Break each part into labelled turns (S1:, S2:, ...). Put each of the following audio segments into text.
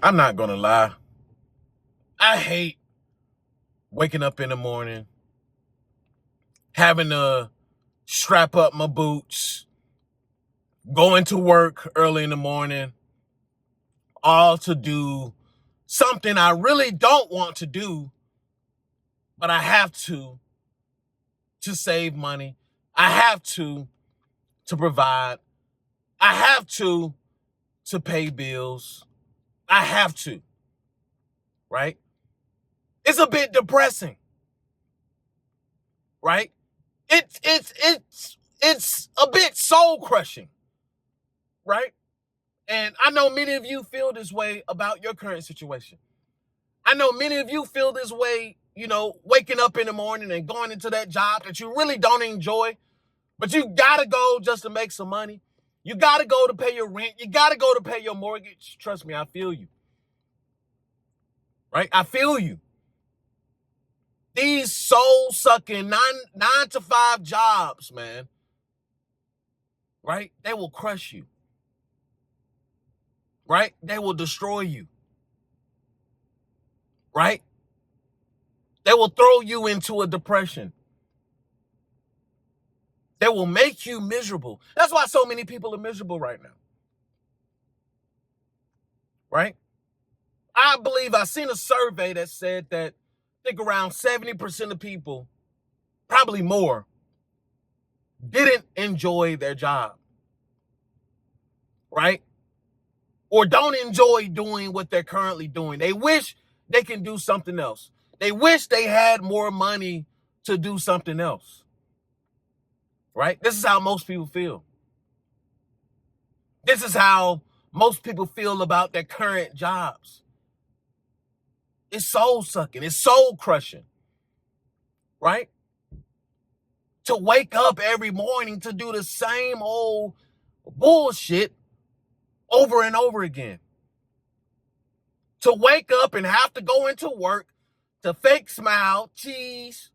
S1: I'm not gonna lie. I hate waking up in the morning, having to strap up my boots, going to work early in the morning, all to do something I really don't want to do, but I have to save money. I have to provide. I have to pay bills. I have to, right? It's a bit depressing, right? It's a bit soul crushing, right? And I know many of you feel this way about your current situation. I know many of you feel this way, waking up in the morning and going into that job that you really don't enjoy, but you gotta go just to make some money. You gotta go to pay your rent. You gotta go to pay your mortgage. Trust me, I feel you, right? I feel you. These soul-sucking nine to five jobs, man, right? They will crush you, right? They will destroy you, right? They will throw you into a depression. They will make you miserable. That's why so many people are miserable right now, right? I believe I seen a survey that said that I think around 70% of people, probably more, didn't enjoy their job, right? Or don't enjoy doing what they're currently doing. They wish they can do something else. They wish they had more money to do something else, right? This is how most people feel. This is how most people feel about their current jobs. It's soul sucking. It's soul crushing, right? To wake up every morning to do the same old bullshit over and over again. To wake up and have to go into work to fake smile, cheese,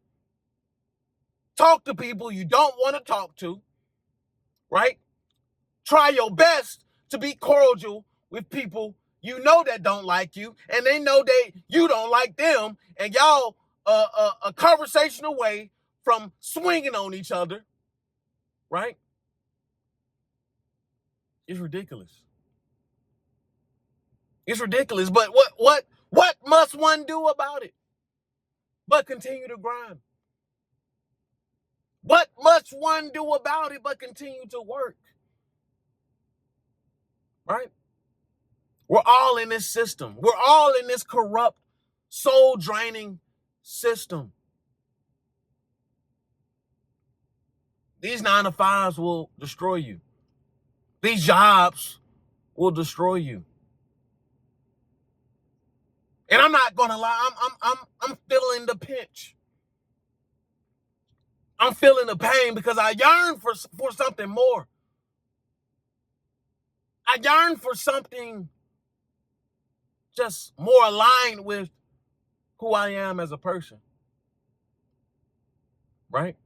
S1: talk to people you don't want to talk to, right? Try your best to be cordial with people you know that don't like you, and they know that you don't like them, and y'all a conversation away from swinging on each other, right? It's ridiculous. It's ridiculous. But what must one do about it? But continue to grind. What must one do about it but continue to work? Right? We're all in this system. We're all in this corrupt, soul-draining system. These 9-to-5s will destroy you. These jobs will destroy you. And I'm not gonna lie, I'm feeling the pinch. I'm feeling the pain because I yearn for something more. I yearn for something just more aligned with who I am as a person, right?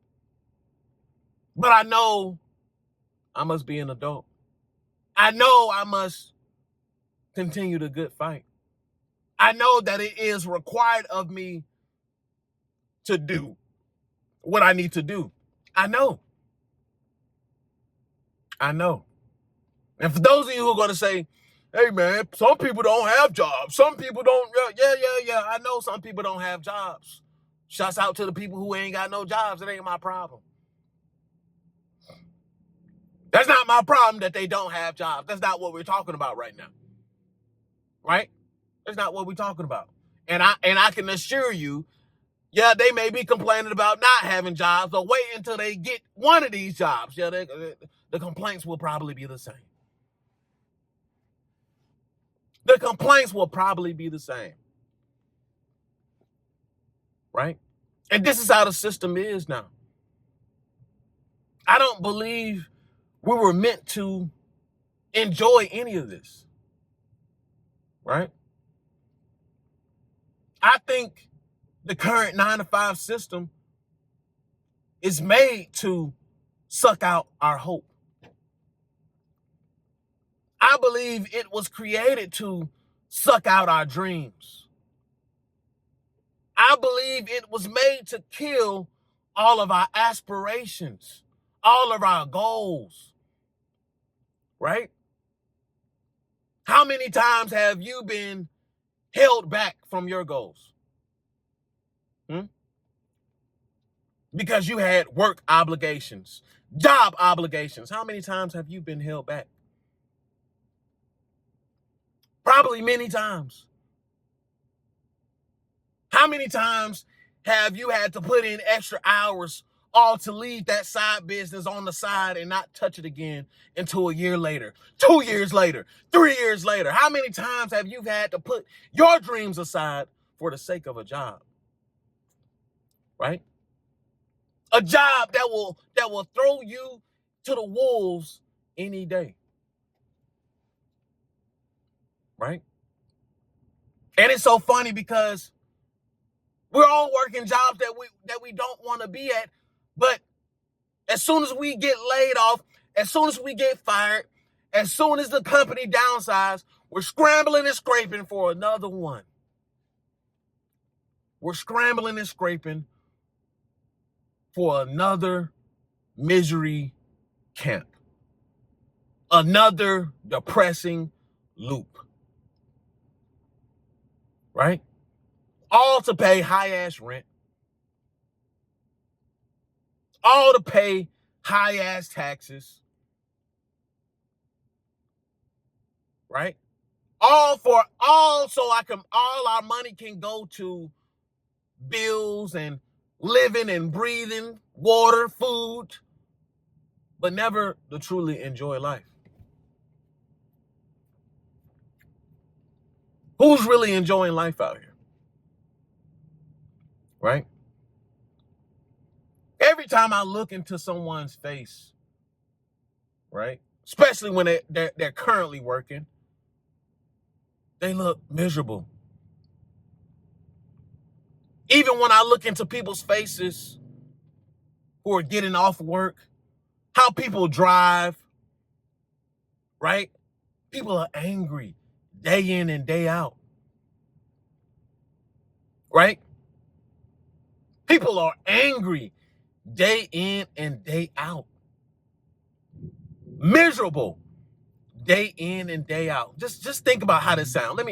S1: But I know I must be an adult. I know I must continue the good fight. I know that it is required of me to do what I need to do. I know. And for those of you who are going to say, hey, man, some people don't have jobs. Some people don't. Yeah. I know some people don't have jobs. Shouts out to the people who ain't got no jobs. It ain't my problem. That's not my problem that they don't have jobs. That's not what we're talking about right now. Right? That's not what we're talking about. And I can assure you, yeah, they may be complaining about not having jobs, but wait until they get one of these jobs. Yeah, the complaints will probably be the same. The complaints will probably be the same. Right? And this is how the system is now. I don't believe we were meant to enjoy any of this. Right? I think the current 9-to-5 system is made to suck out our hope. I believe it was created to suck out our dreams. I believe it was made to kill all of our aspirations, all of our goals, right? How many times have you been held back from your goals? Because you had work obligations, job obligations. How many times have you been held back? Probably many times. How many times have you had to put in extra hours all to leave that side business on the side and not touch it again until a year later, 2 years later, 3 years later? How many times have you had to put your dreams aside for the sake of a job? Right? A job that will throw you to the wolves any day. Right? And it's so funny because we're all working jobs that we don't want to be at, but as soon as we get laid off, as soon as we get fired, as soon as the company downsizes, we're scrambling and scraping for another one. We're scrambling and scraping for another misery camp, another depressing loop, right? All to pay high-ass rent, all to pay high-ass taxes, right? All so all our money can go to bills and living and breathing, water, food, but never to truly enjoy life. Who's really enjoying life out here? Right? Every time I look into someone's face, right, especially when they're currently working, they look miserable. Even when I look into people's faces who are getting off work, how people drive, right? People are angry day in and day out, right? People are angry day in and day out. Miserable day in and day out. Just think about how this sounds. Let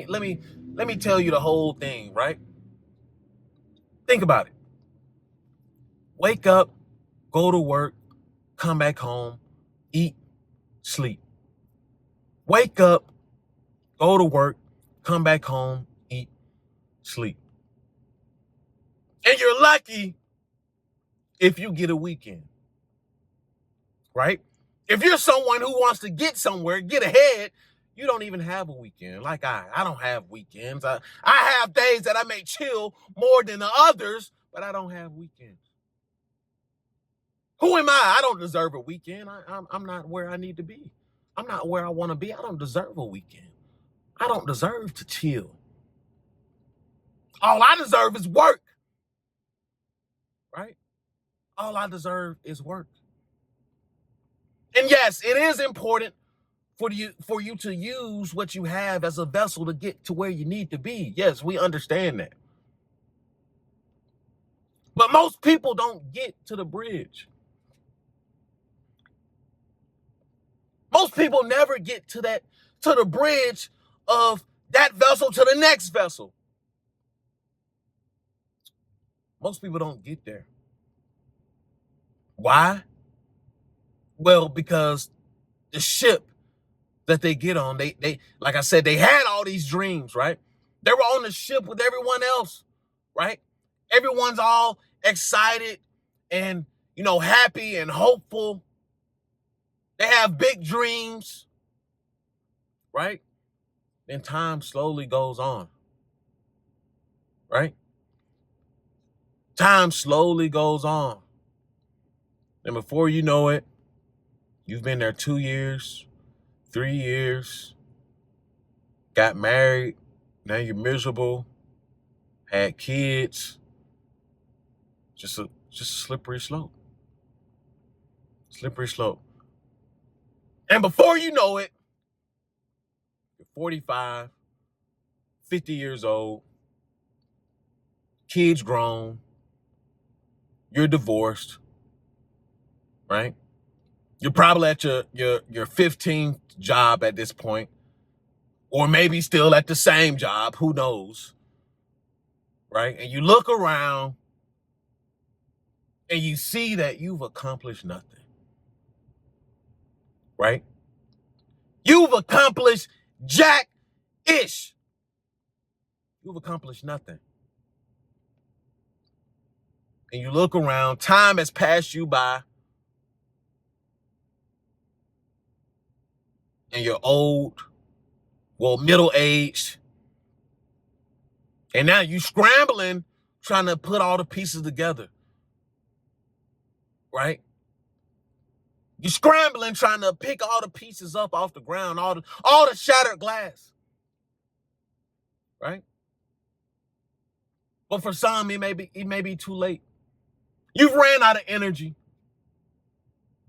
S1: me tell you the whole thing, right? Think about it. Wake up, go to work, come back home, eat, sleep. Wake up, go to work, come back home, eat, sleep. And you're lucky if you get a weekend, right? If you're someone who wants to get somewhere, get ahead, you don't even have a weekend. Like I don't have weekends. I have days that I may chill more than the others, but I don't have weekends. Who am I? I don't deserve a weekend. I'm not where I need to be. I'm not where I want to be. I don't deserve a weekend. I don't deserve to chill. All I deserve is work, right? All I deserve is work. And yes, it is important for you to use what you have as a vessel to get to where you need to be. Yes, we understand that. But most people don't get to the bridge. Most people never get to the bridge of that vessel to the next vessel. Most people don't get there. Why? Well, because the ship that they get on, they like I said, they had all these dreams, right? They were on the ship with everyone else, right? Everyone's all excited and, happy and hopeful. They have big dreams, right? Then time slowly goes on, right? Time slowly goes on. And before you know it, you've been there 2 years, 3 years, got married, now you're miserable, had kids. Just a slippery slope. Slippery slope. And before you know it, you're 45, 50 years old, kids grown, you're divorced, right? You're probably at your 15th job at this point, or maybe still at the same job, who knows, right? And you look around and you see that you've accomplished nothing, right? You've accomplished jack-ish. You've accomplished nothing. And you look around, time has passed you by, and you're old, well, middle-aged, and now you're scrambling, trying to put all the pieces together, right? You're scrambling, trying to pick all the pieces up off the ground, all the shattered glass, right? But for some, it may be too late. You've ran out of energy.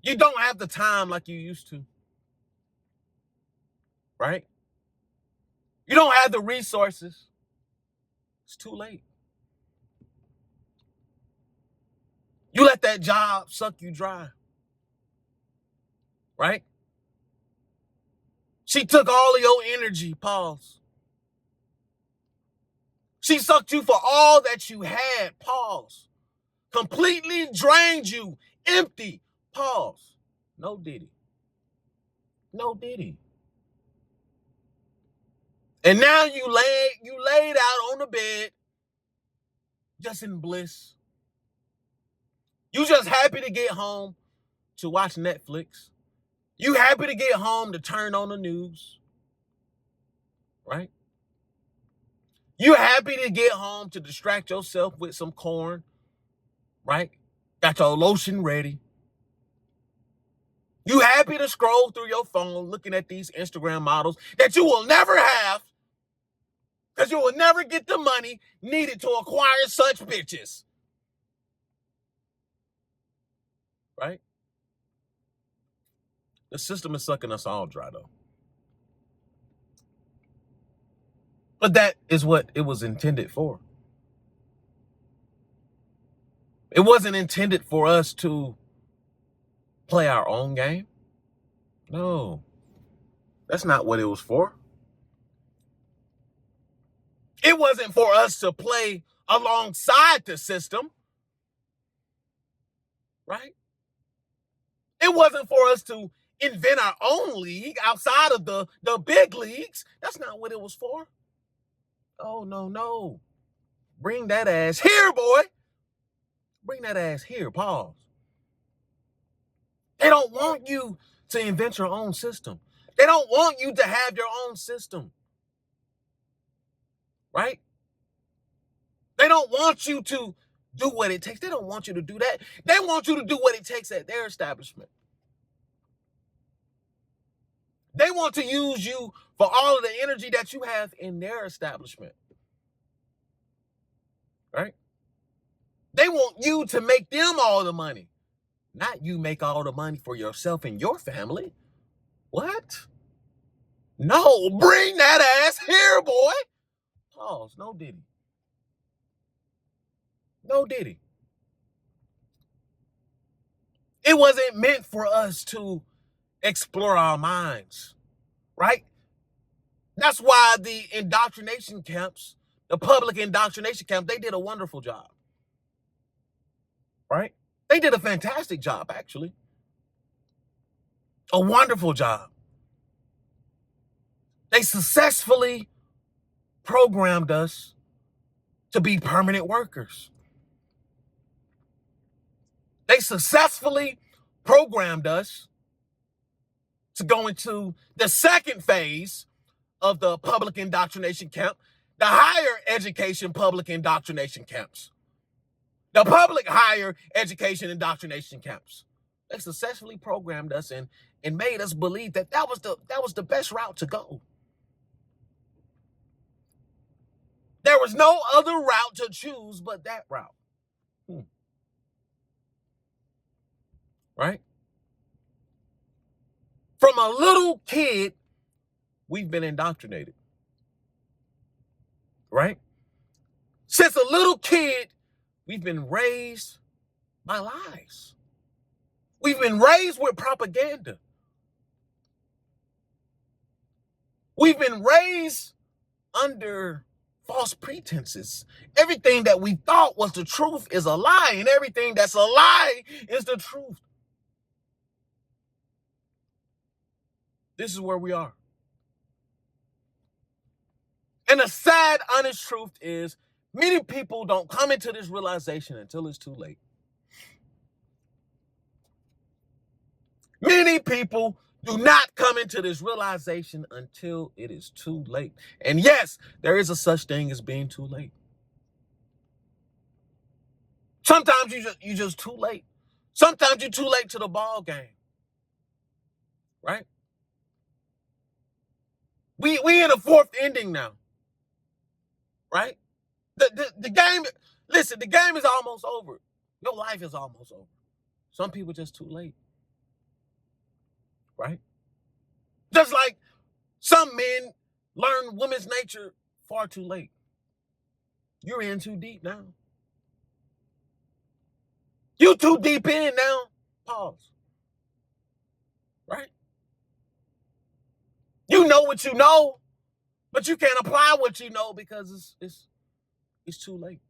S1: You don't have the time like you used to, right? You don't have the resources. It's too late. You let that job suck you dry, right? She took all of your energy, pause. She sucked you for all that you had, pause. Completely drained you, empty, pause. No diddy. No diddy. And now you laid out on the bed, just in bliss. You just happy to get home to watch Netflix. You happy to get home to turn on the news, right? You happy to get home to distract yourself with some corn, right? Got your lotion ready. You happy to scroll through your phone looking at these Instagram models that you will never have because you will never get the money needed to acquire such bitches, right? The system is sucking us all dry, though. But that is what it was intended for. It wasn't intended for us to play our own game. No, that's not what it was for. It wasn't for us to play alongside the system, right? It wasn't for us to invent our own league outside of the big leagues. That's not what it was for. Oh, no. Bring that ass here, boy. Bring that ass here, pause. They don't want you to invent your own system. They don't want you to have your own system, right? They don't want you to do what it takes. They don't want you to do that. They want you to do what it takes at their establishment. They want to use you for all of the energy that you have in their establishment, right? They want you to make them all the money, not you make all the money for yourself and your family. What? No, bring that ass here, boy. Pause. No diddy. No diddy. It wasn't meant for us to explore our minds, right? That's why the indoctrination camps, the public indoctrination camps, they did a wonderful job, right? They did a fantastic job, actually. A wonderful job. They successfully programmed us to be permanent workers. They successfully programmed us to go into the second phase of the public indoctrination camp, the higher education public indoctrination camps, the public higher education indoctrination camps. They successfully programmed us and made us believe that was the best route to go. There was no other route to choose but that route. Right? From a little kid, we've been indoctrinated. right? Since a little kid, we've been raised by lies. We've been raised with propaganda. We've been raised under false pretenses. Everything that we thought was the truth is a lie, and everything that's a lie is the truth. This is where we are. And the sad, honest truth is many people don't come into this realization until it's too late. Many people do not come into this realization until it is too late. And yes, there is a such thing as being too late. Sometimes you just too late. Sometimes you're too late to the ball game. Right? We in the fourth inning now. Right? The game, listen, the game is almost over. Your life is almost over. Some people just too late. Right? Just like some men learn women's nature far too late. You're in too deep now. You too deep in now. Pause. Right? You know what you know, but you can't apply what you know because it's too late.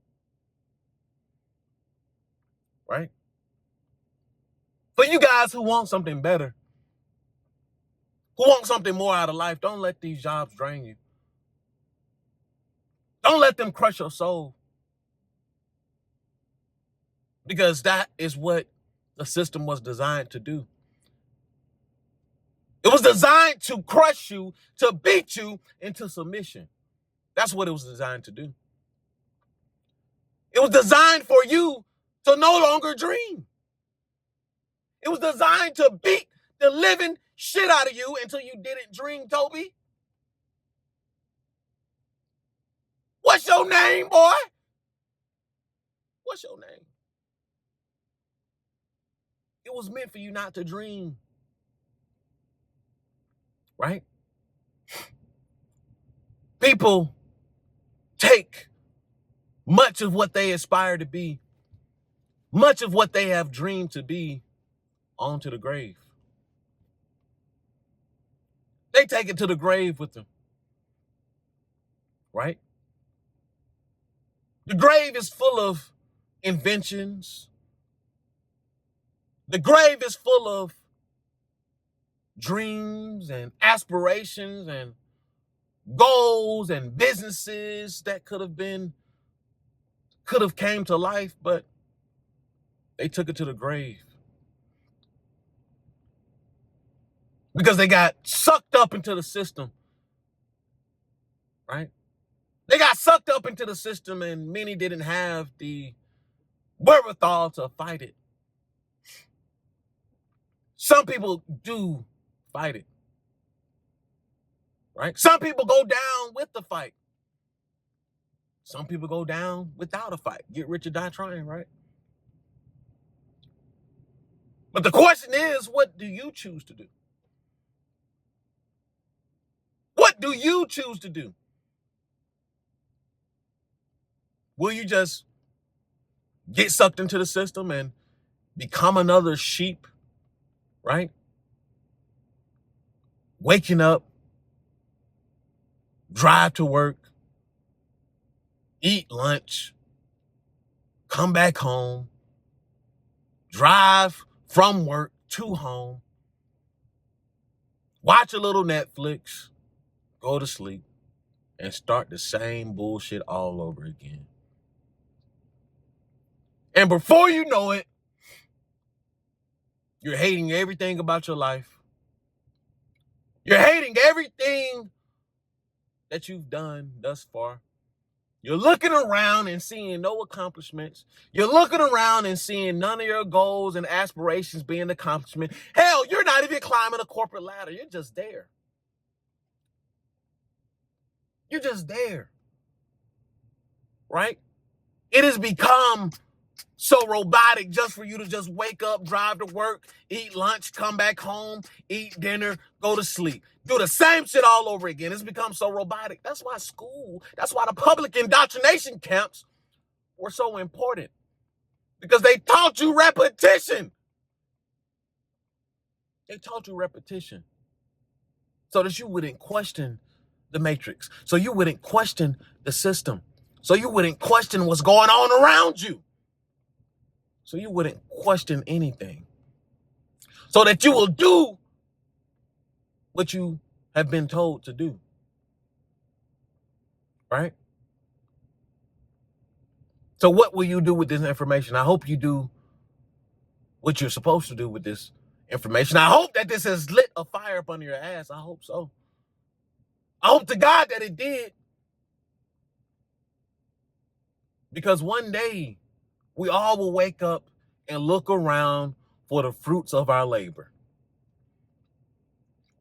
S1: Right? For you guys who want something better, who want something more out of life, don't let these jobs drain you. Don't let them crush your soul. Because that is what the system was designed to do. It was designed to crush you, to beat you into submission. That's what it was designed to do. It was designed for you to no longer dream. It was designed to beat the living shit out of you until you didn't dream, Toby. What's your name, boy? What's your name? It was meant for you not to dream. Right? People take much of what they aspire to be, much of what they have dreamed to be, onto the grave. They take it to the grave with them. Right? The grave is full of inventions. The grave is full of dreams and aspirations and goals and businesses that could have came to life, but they took it to the grave because they got sucked up into the system. Right? They got sucked up into the system, and many didn't have the wherewithal to fight it. Some people do fight it. Right? Some people go down with the fight. Some people go down without a fight. Get rich or die trying, right? But the question is, what do you choose to do? What do you choose to do? Will you just get sucked into the system and become another sheep, right? Waking up, drive to work, eat lunch, come back home, drive from work to home, watch a little Netflix, go to sleep, and start the same bullshit all over again. And before you know it, you're hating everything about your life. You're hating everything that you've done thus far. You're looking around and seeing no accomplishments. You're looking around and seeing none of your goals and aspirations being accomplished. Hell, you're not even climbing a corporate ladder. You're just there. You're just there. Right? It has become So robotic just for you to just wake up, drive to work, eat lunch, come back home, eat dinner, go to sleep. Do the same shit all over again. It's become so robotic. That's why that's why the public indoctrination camps were so important. Because they taught you repetition. They taught you repetition. So that you wouldn't question the matrix. So you wouldn't question the system. So you wouldn't question what's going on around you. So you wouldn't question anything. So that you will do what you have been told to do. Right? So what will you do with this information? I hope you do what you're supposed to do with this information. I hope that this has lit a fire up under your ass. I hope so. I hope to God that it did. Because one day we all will wake up and look around for the fruits of our labor.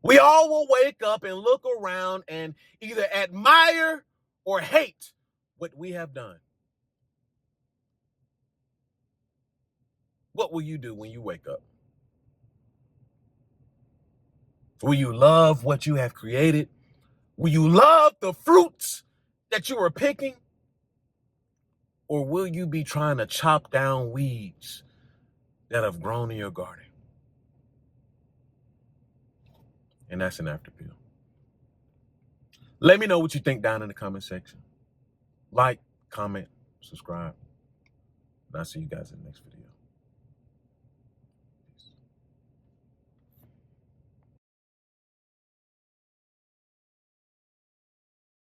S1: We all will wake up and look around and either admire or hate what we have done. What will you do when you wake up? Will you love what you have created? Will you love the fruits that you are picking? Or will you be trying to chop down weeds that have grown in your garden? And that's an after pill. Let me know what you think down in the comment section. Like, comment, subscribe. And I'll see you guys in the next video.